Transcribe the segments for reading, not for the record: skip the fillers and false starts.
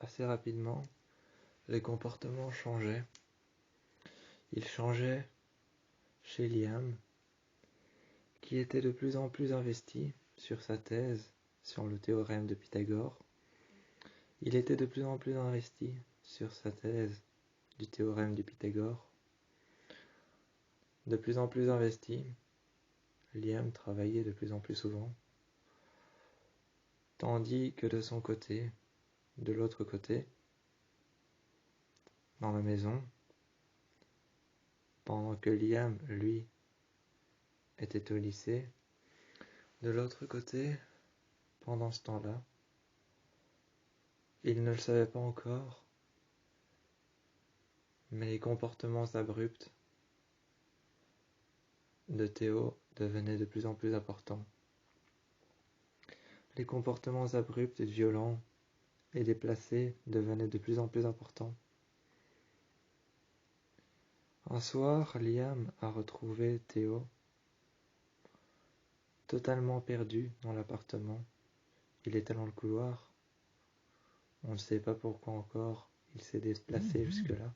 assez rapidement, les comportements changeaient. Ils changeaient chez Liam, qui était de plus en plus investi sur sa thèse sur le théorème de Pythagore. Il était de plus en plus investi sur sa thèse du théorème de Pythagore. De plus en plus investi, Liam travaillait de plus en plus souvent, tandis que de son côté, de l'autre côté, dans la maison, pendant que Liam, lui, était au lycée, de l'autre côté, pendant ce temps-là, il ne le savait pas encore, mais les comportements abrupts de Théo devenaient de plus en plus importants. Les comportements abrupts, violents et déplacés devenaient de plus en plus importants. Un soir, Liam a retrouvé Théo totalement perdu dans l'appartement. Il était dans le couloir. On ne sait pas pourquoi encore il s'est déplacé jusque-là.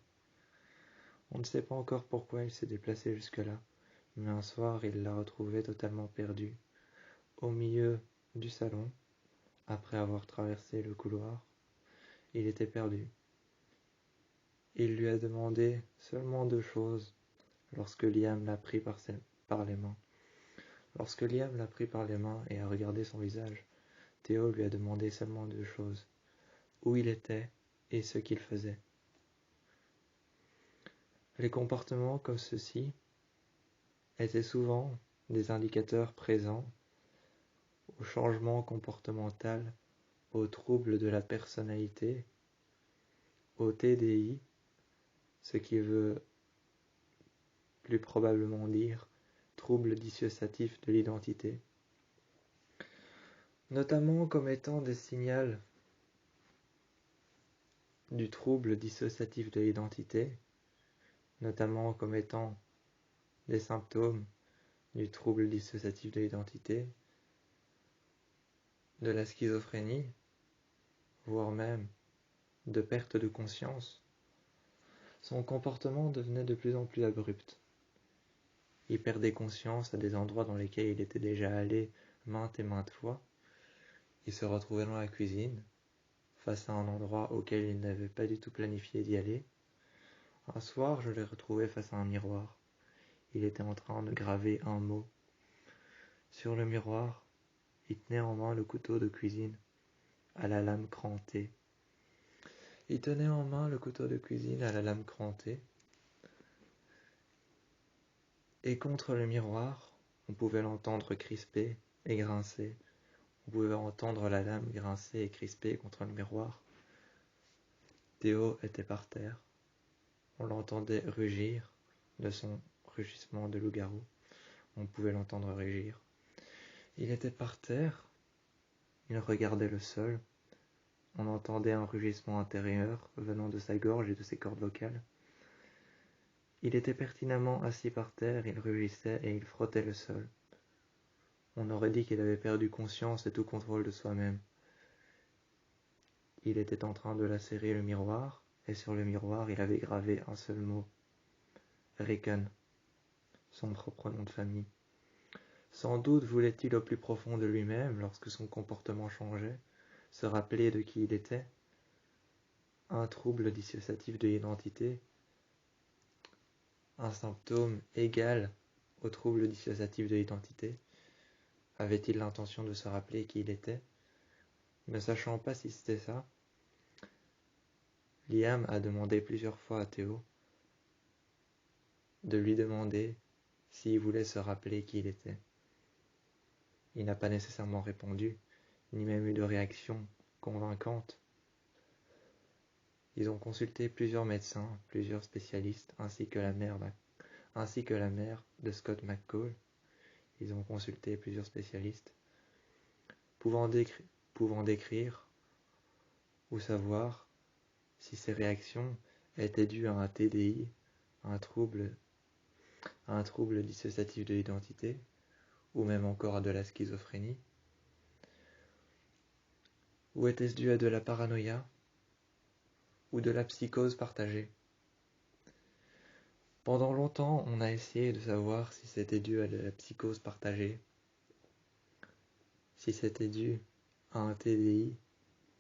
On ne sait pas encore pourquoi il s'est déplacé jusque-là, mais un soir, il l'a retrouvé totalement perdu, au milieu du salon, après avoir traversé le couloir. Il était perdu. Il lui a demandé seulement 2 choses lorsque Liam l'a pris par les mains. Lorsque Liam l'a pris par les mains et a regardé son visage, Théo lui a demandé seulement 2 choses, où il était et ce qu'il faisait. Les comportements comme ceux-ci étaient souvent des indicateurs présents au changement comportemental, aux troubles de la personnalité, au TDI, ce qui veut plus probablement dire trouble dissociatif de l'identité, notamment comme étant des signaux du trouble dissociatif de l'identité, notamment comme étant des symptômes du trouble dissociatif de l'identité, de la schizophrénie, voire même de perte de conscience. Son comportement devenait de plus en plus abrupt. Il perdait conscience à des endroits dans lesquels il était déjà allé maintes et maintes fois. Il se retrouvait dans la cuisine, face à un endroit auquel il n'avait pas du tout planifié d'y aller. Un soir, je l'ai retrouvé face à un miroir. Il était en train de graver un mot. Sur le miroir, il tenait en main le couteau de cuisine, à la lame crantée. Il tenait en main le couteau de cuisine à la lame crantée. Et contre le miroir, on pouvait l'entendre crisper et grincer. On pouvait entendre la lame grincer et crisper contre le miroir. Théo était par terre. On l'entendait rugir de son rugissement de loup-garou. On pouvait l'entendre rugir. Il était par terre. Il regardait le sol. On entendait un rugissement intérieur venant de sa gorge et de ses cordes vocales. Il était pertinemment assis par terre, il rugissait et il frottait le sol. On aurait dit qu'il avait perdu conscience et tout contrôle de soi-même. Il était en train de lacérer le miroir, et sur le miroir il avait gravé un seul mot. Ricken, son propre nom de famille. Sans doute voulait-il au plus profond de lui-même, lorsque son comportement changeait, se rappeler de qui il était. Un trouble dissociatif de l'identité, un symptôme égal au trouble dissociatif de l'identité. Avait-il l'intention de se rappeler qui il était? Ne sachant pas si c'était ça, Liam a demandé plusieurs fois à Théo de lui demander s'il voulait se rappeler qui il était. Il n'a pas nécessairement répondu, ni même eu de réaction convaincante. Ils ont consulté plusieurs médecins, plusieurs spécialistes, ainsi que la mère de Scott McCall. Ils ont consulté plusieurs spécialistes, pouvant décrire ou savoir si ces réactions étaient dues à un TDI, à un trouble dissociatif de l'identité, ou même encore à de la schizophrénie, ou était-ce dû à de la paranoïa, ou de la psychose partagée. Pendant longtemps, on a essayé de savoir si c'était dû à de la psychose partagée, si c'était dû à un TDI,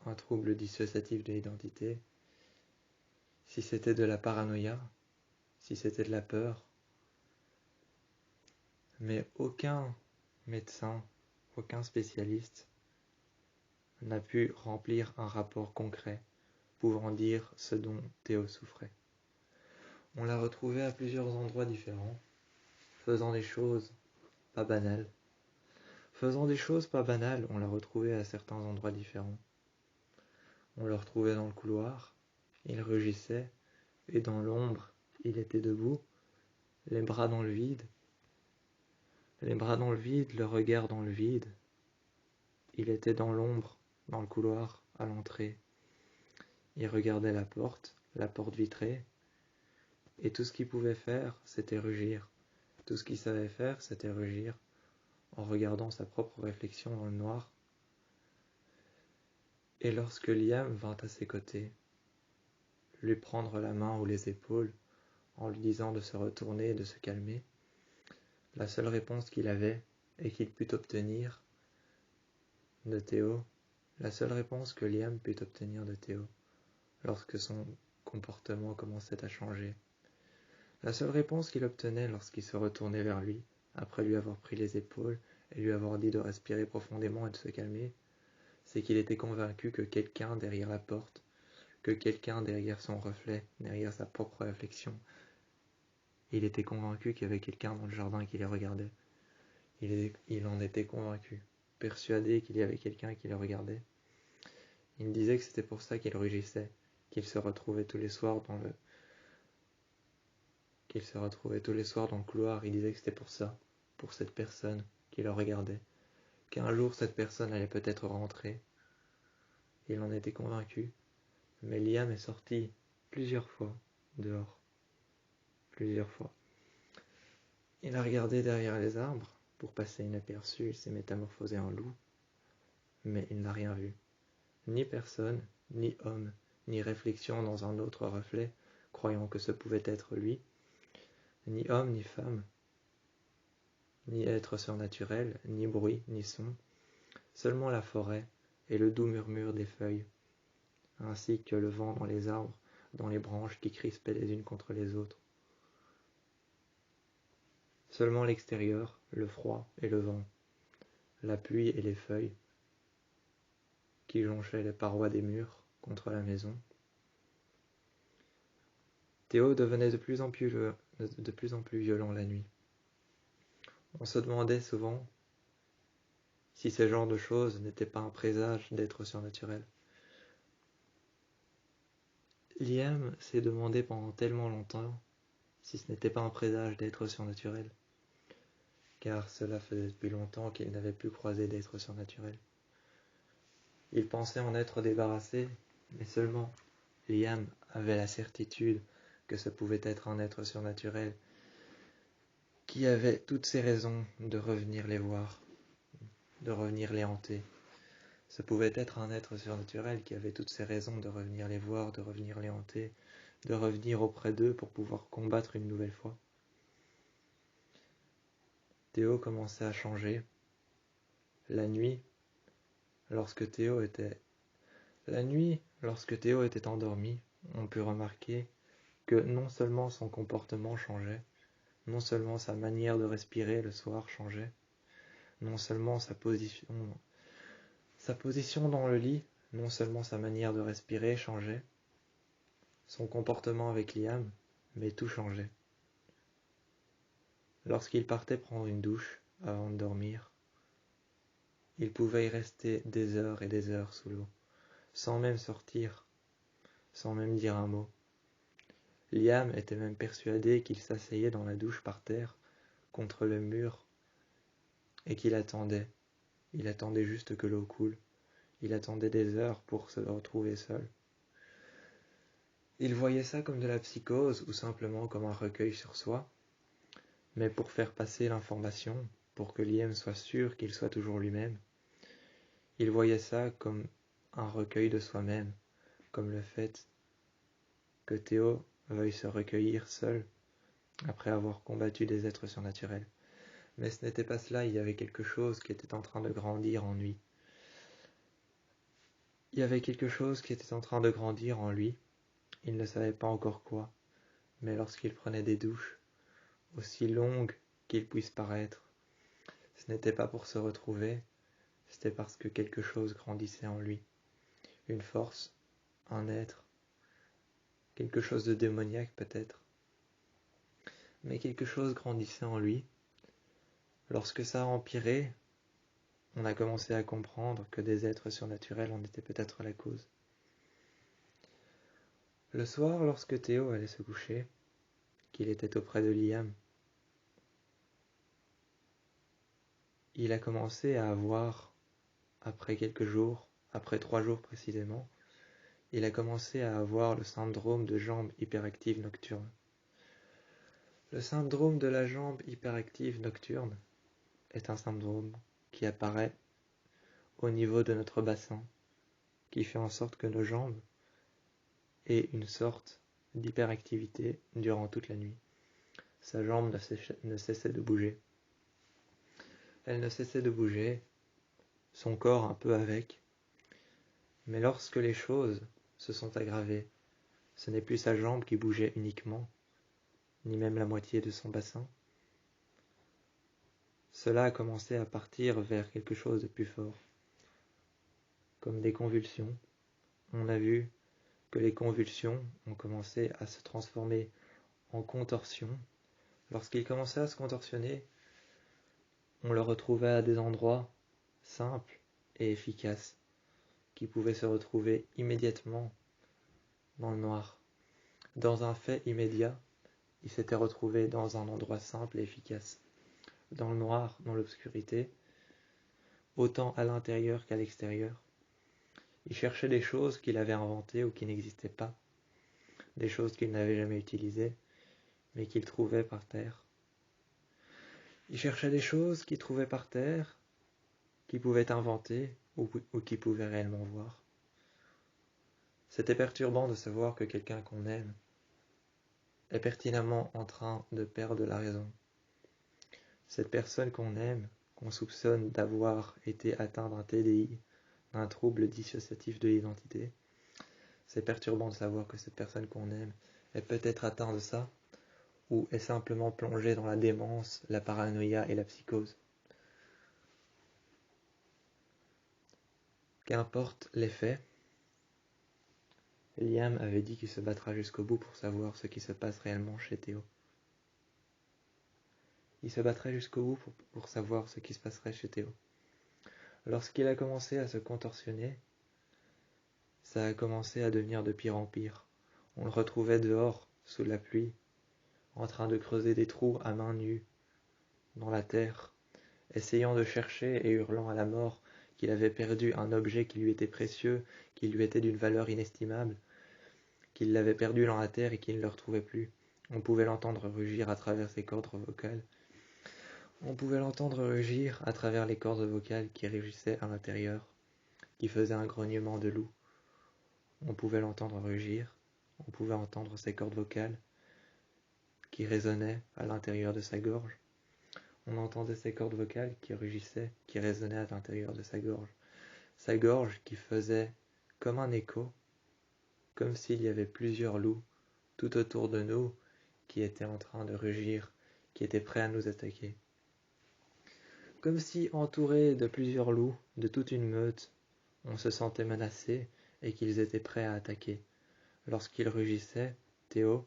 un trouble dissociatif de l'identité, si c'était de la paranoïa, si c'était de la peur. Mais aucun médecin, aucun spécialiste n'a pu remplir un rapport concret pouvant dire ce dont Théo souffrait. On l'a retrouvé à plusieurs endroits différents, faisant des choses pas banales. Faisant des choses pas banales, on l'a retrouvé à certains endroits différents. On le retrouvait dans le couloir, il rugissait, et dans l'ombre, il était debout, les bras dans le vide. Les bras dans le vide, le regard dans le vide. Il était dans l'ombre, dans le couloir, à l'entrée. Il regardait la porte vitrée, et tout ce qu'il pouvait faire, c'était rugir. Tout ce qu'il savait faire, c'était rugir, en regardant sa propre réflexion dans le noir. Et lorsque Liam vint à ses côtés, lui prendre la main ou les épaules, en lui disant de se retourner et de se calmer, la seule réponse qu'il avait, et qu'il put obtenir de Théo, la seule réponse que Liam put obtenir de Théo, lorsque son comportement commençait à changer, la seule réponse qu'il obtenait lorsqu'il se retournait vers lui, après lui avoir pris les épaules et lui avoir dit de respirer profondément et de se calmer, c'est qu'il était convaincu que quelqu'un derrière la porte, que quelqu'un derrière son reflet, derrière sa propre réflexion, il était convaincu qu'il y avait quelqu'un dans le jardin qui les regardait. Il en était convaincu, persuadé qu'il y avait quelqu'un qui le regardait. Il me disait que c'était pour ça qu'il rugissait, qu'il se retrouvait tous les soirs dans le couloir. Il disait que c'était pour ça, pour cette personne qui le regardait, qu'un jour cette personne allait peut-être rentrer. Il en était convaincu, mais Liam est sorti plusieurs fois dehors, plusieurs fois. Il a regardé derrière les arbres pour passer inaperçu. Il s'est métamorphosé en loup, mais il n'a rien vu. Ni personne, ni homme, ni réflexion dans un autre reflet, croyant que ce pouvait être lui, ni homme, ni femme, ni être surnaturel, ni bruit, ni son, seulement la forêt et le doux murmure des feuilles, ainsi que le vent dans les arbres, dans les branches qui crispaient les unes contre les autres. Seulement l'extérieur, le froid et le vent, la pluie et les feuilles qui jonchaient les parois des murs contre la maison. Théo devenait de plus en plus violent la nuit. On se demandait souvent si ce genre de choses n'était pas un présage d'être surnaturel. Liam s'est demandé pendant tellement longtemps si ce n'était pas un présage d'être surnaturel, car cela faisait depuis longtemps qu'il n'avait plus croisé d'être surnaturel. Il pensait en être débarrassé, mais seulement Liam avait la certitude que ce pouvait être un être surnaturel qui avait toutes ses raisons de revenir les voir, de revenir les hanter. Ce pouvait être un être surnaturel qui avait toutes ses raisons de revenir les voir, de revenir les hanter, de revenir auprès d'eux pour pouvoir combattre une nouvelle fois. Théo commençait à changer. La nuit, lorsque Théo était endormi, on put remarquer que non seulement son comportement changeait, non seulement sa manière de respirer le soir changeait, non seulement sa position dans le lit, non seulement sa manière de respirer changeait, son comportement avec Liam, mais tout changeait. Lorsqu'il partait prendre une douche avant de dormir, il pouvait y rester des heures et des heures sous l'eau, sans même sortir, sans même dire un mot. Liam était même persuadé qu'il s'asseyait dans la douche par terre, contre le mur, et qu'il attendait. Il attendait juste que l'eau coule. Il attendait des heures pour se retrouver seul. Il voyait ça comme de la psychose ou simplement comme un recueil sur soi, mais pour faire passer l'information, pour que Liam soit sûr qu'il soit toujours lui-même, il voyait ça comme un recueil de soi-même, comme le fait que Théo veuille se recueillir seul après avoir combattu des êtres surnaturels. Mais ce n'était pas cela, il y avait quelque chose qui était en train de grandir en lui. Il y avait quelque chose qui était en train de grandir en lui, il ne savait pas encore quoi, mais lorsqu'il prenait des douches, aussi longues qu'ils puissent paraître, ce n'était pas pour se retrouver, c'était parce que quelque chose grandissait en lui. Une force, un être, quelque chose de démoniaque peut-être, mais quelque chose grandissait en lui. Lorsque ça a empiré, on a commencé à comprendre que des êtres surnaturels en étaient peut-être la cause. Le soir, lorsque Théo allait se coucher, qu'il était auprès de Liam, il a commencé à avoir, après quelques jours, après 3 jours précisément, il a commencé à avoir le syndrome de jambe hyperactive nocturne. Le syndrome de la jambe hyperactive nocturne est un syndrome qui apparaît au niveau de notre bassin, qui fait en sorte que nos jambes aient une sorte d'hyperactivité durant toute la nuit. Sa jambe ne cessait de bouger. Elle ne cessait de bouger, son corps un peu avec. Mais lorsque les choses se sont aggravées, ce n'est plus sa jambe qui bougeait uniquement, ni même la moitié de son bassin. Cela a commencé à partir vers quelque chose de plus fort, comme des convulsions. On a vu que les convulsions ont commencé à se transformer en contorsions. Lorsqu'il commençait à se contorsionner, on le retrouvait à des endroits simples et efficaces, qui pouvaient se retrouver immédiatement dans le noir. Dans un fait immédiat, il s'était retrouvé dans un endroit simple et efficace, dans le noir, dans l'obscurité, autant à l'intérieur qu'à l'extérieur. Il cherchait des choses qu'il avait inventées ou qui n'existaient pas, des choses qu'il n'avait jamais utilisées, mais qu'il trouvait par terre. Il cherchait des choses qu'il trouvait par terre, qu'il pouvait inventer ou qu'il pouvait réellement voir. C'était perturbant de savoir que quelqu'un qu'on aime est pertinemment en train de perdre la raison. Cette personne qu'on aime, qu'on soupçonne d'avoir été atteint d'un TDI, d'un trouble dissociatif de l'identité, c'est perturbant de savoir que cette personne qu'on aime est peut-être atteinte de ça, ou est simplement plongée dans la démence, la paranoïa et la psychose. Qu'importe les faits, Liam avait dit qu'il se battra jusqu'au bout pour savoir ce qui se passe réellement chez Théo. Il se battrait jusqu'au bout pour savoir ce qui se passerait chez Théo. Lorsqu'il a commencé à se contorsionner, ça a commencé à devenir de pire en pire. On le retrouvait dehors, sous la pluie, en train de creuser des trous à main nue, dans la terre, essayant de chercher et hurlant à la mort qu'il avait perdu un objet qui lui était précieux, qui lui était d'une valeur inestimable, qu'il l'avait perdu dans la terre et qu'il ne le retrouvait plus. On pouvait l'entendre rugir à travers ses cordes vocales. On pouvait l'entendre rugir à travers les cordes vocales qui rugissaient à l'intérieur, qui faisaient un grognement de loup. On pouvait l'entendre rugir, on pouvait entendre ses cordes vocales qui résonnaient à l'intérieur de sa gorge. On entendait ses cordes vocales qui rugissaient, qui résonnaient à l'intérieur de sa gorge qui faisait comme un écho, comme s'il y avait plusieurs loups tout autour de nous qui étaient en train de rugir, qui étaient prêts à nous attaquer. Comme si, entourés de plusieurs loups, de toute une meute, on se sentait menacé et qu'ils étaient prêts à attaquer. Lorsqu'il rugissait, Théo,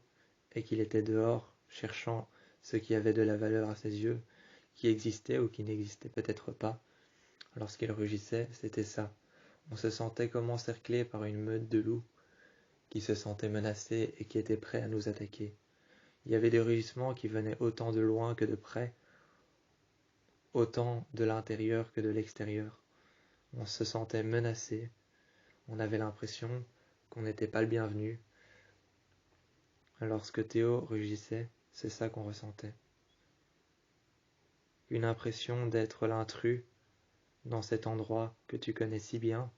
et qu'il était dehors, cherchant ce qui avait de la valeur à ses yeux, qui existait ou qui n'existait peut-être pas, lorsqu'il rugissait, c'était ça. On se sentait comme encerclé par une meute de loups qui se sentaient menacés et qui étaient prêts à nous attaquer. Il y avait des rugissements qui venaient autant de loin que de près, autant de l'intérieur que de l'extérieur. On se sentait menacé, on avait l'impression qu'on n'était pas le bienvenu. Lorsque Théo rugissait, c'est ça qu'on ressentait. Une impression d'être l'intrus dans cet endroit que tu connais si bien,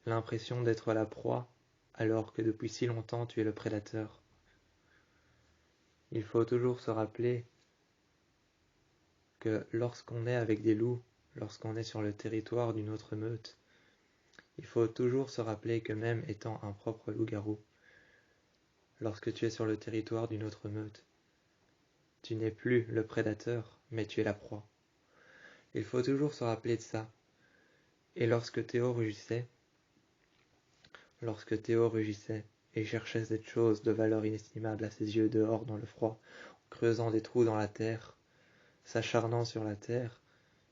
l'impression d'être la proie alors que depuis si longtemps tu es le prédateur. Il faut toujours se rappeler que lorsqu'on est avec des loups, lorsqu'on est sur le territoire d'une autre meute, il faut toujours se rappeler que même étant un propre loup-garou, lorsque tu es sur le territoire d'une autre meute, tu n'es plus le prédateur, mais tu es la proie. Il faut toujours se rappeler de ça. Et lorsque Théo rugissait et cherchait cette chose de valeur inestimable à ses yeux dehors dans le froid, creusant des trous dans la terre, s'acharnant sur la terre,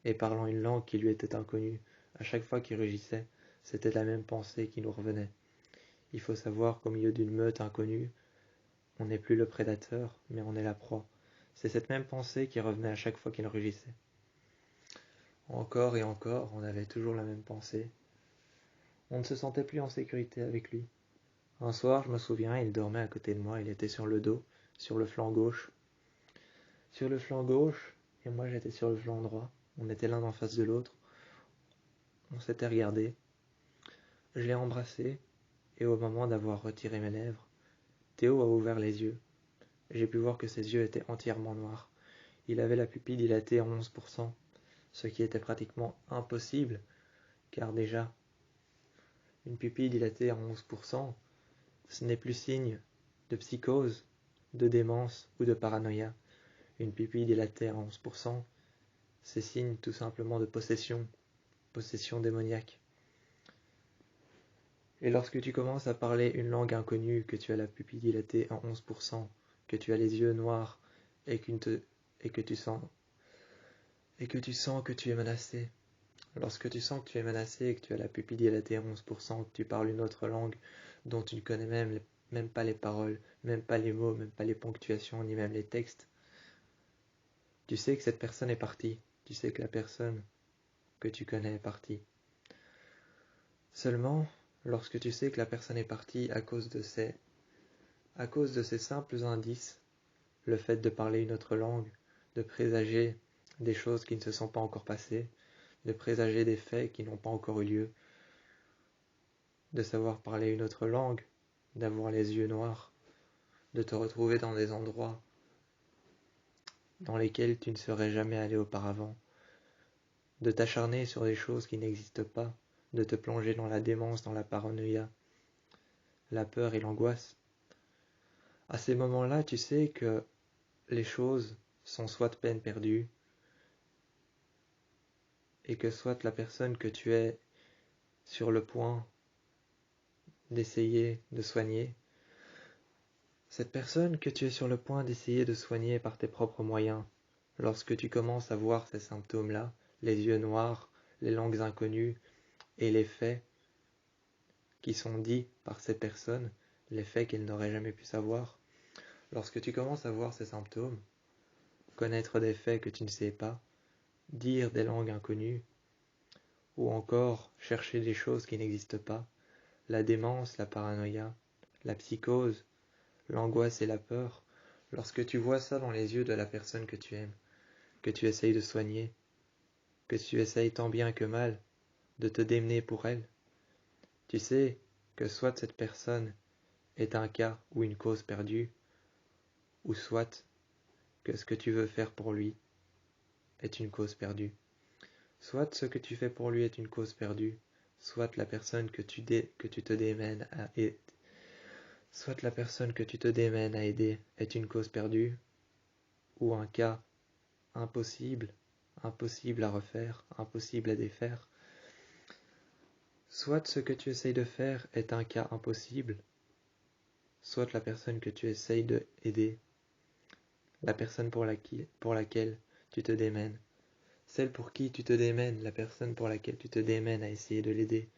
et parlant une langue qui lui était inconnue, à chaque fois qu'il rugissait, c'était la même pensée qui nous revenait. Il faut savoir qu'au milieu d'une meute inconnue, on n'est plus le prédateur, mais on est la proie. C'est cette même pensée qui revenait à chaque fois qu'il rugissait. Encore et encore, on avait toujours la même pensée. On ne se sentait plus en sécurité avec lui. Un soir, je me souviens, il dormait à côté de moi, il était sur le dos, sur le flanc gauche. Sur le flanc gauche, et moi j'étais sur le flanc droit. On était l'un en face de l'autre. On s'était regardé. Je l'ai embrassé, et au moment d'avoir retiré mes lèvres, Théo a ouvert les yeux. J'ai pu voir que ses yeux étaient entièrement noirs. Il avait la pupille dilatée à 11%, ce qui était pratiquement impossible, car déjà, une pupille dilatée à 11%, ce n'est plus signe de psychose, de démence ou de paranoïa. Une pupille dilatée à 11%, c'est signe tout simplement de possession démoniaque. Et lorsque tu commences à parler une langue inconnue, que tu as la pupille dilatée à 11%, que tu as les yeux noirs et que tu sens que tu es menacé, lorsque tu sens que tu es menacé et que tu as la pupille dilatée à 11%, que tu parles une autre langue dont tu ne connais même pas les paroles, même pas les mots, même pas les ponctuations, ni même les textes, tu sais que cette personne est partie. Tu sais que la personne que tu connais est partie. Seulement, lorsque tu sais que la personne est partie à cause de ces simples indices, le fait de parler une autre langue, de présager des choses qui ne se sont pas encore passées, de présager des faits qui n'ont pas encore eu lieu, de savoir parler une autre langue, d'avoir les yeux noirs, de te retrouver dans des endroits dans lesquels tu ne serais jamais allé auparavant, de t'acharner sur des choses qui n'existent pas, de te plonger dans la démence, dans la paranoïa, la peur et l'angoisse. À ces moments-là, tu sais que les choses sont soit peine perdue, et que soit la personne que tu es sur le point d'essayer de soigner, cette personne que tu es sur le point d'essayer de soigner par tes propres moyens, lorsque tu commences à voir ces symptômes-là, les yeux noirs, les langues inconnues et les faits qui sont dits par cette personne, les faits qu'elle n'aurait jamais pu savoir, lorsque tu commences à voir ces symptômes, connaître des faits que tu ne sais pas, dire des langues inconnues, ou encore chercher des choses qui n'existent pas, la démence, la paranoïa, la psychose, l'angoisse et la peur, lorsque tu vois ça dans les yeux de la personne que tu aimes, que tu essayes de soigner, que tu essayes tant bien que mal de te démener pour elle, tu sais que soit cette personne est un cas ou une cause perdue, ou soit que ce que tu veux faire pour lui est une cause perdue. Soit ce que tu fais pour lui est une cause perdue, soit la personne que tu te démènes à aider, soit la personne que tu te démènes à aider est une cause perdue, ou un cas impossible à refaire, impossible à défaire. Soit ce que tu essayes de faire est un cas impossible, soit la personne que tu essayes de aider, la personne pour laquelle tu te démènes, celle pour qui tu te démènes, la personne pour laquelle tu te démènes à essayer de l'aider,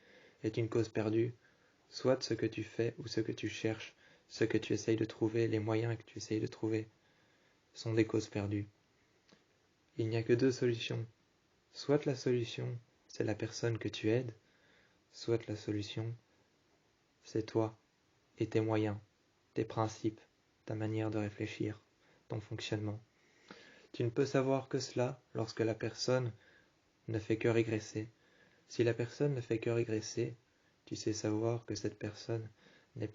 est une cause perdue, soit ce que tu fais ou ce que tu cherches, ce que tu essayes de trouver, les moyens que tu essayes de trouver, sont des causes perdues. Il n'y a que deux solutions. Soit la solution, c'est la personne que tu aides, soit la solution, c'est toi et tes moyens, tes principes, ta manière de réfléchir, ton fonctionnement. Tu ne peux savoir que cela lorsque la personne ne fait que régresser. Si la personne ne fait que régresser, tu sais savoir que cette personne Les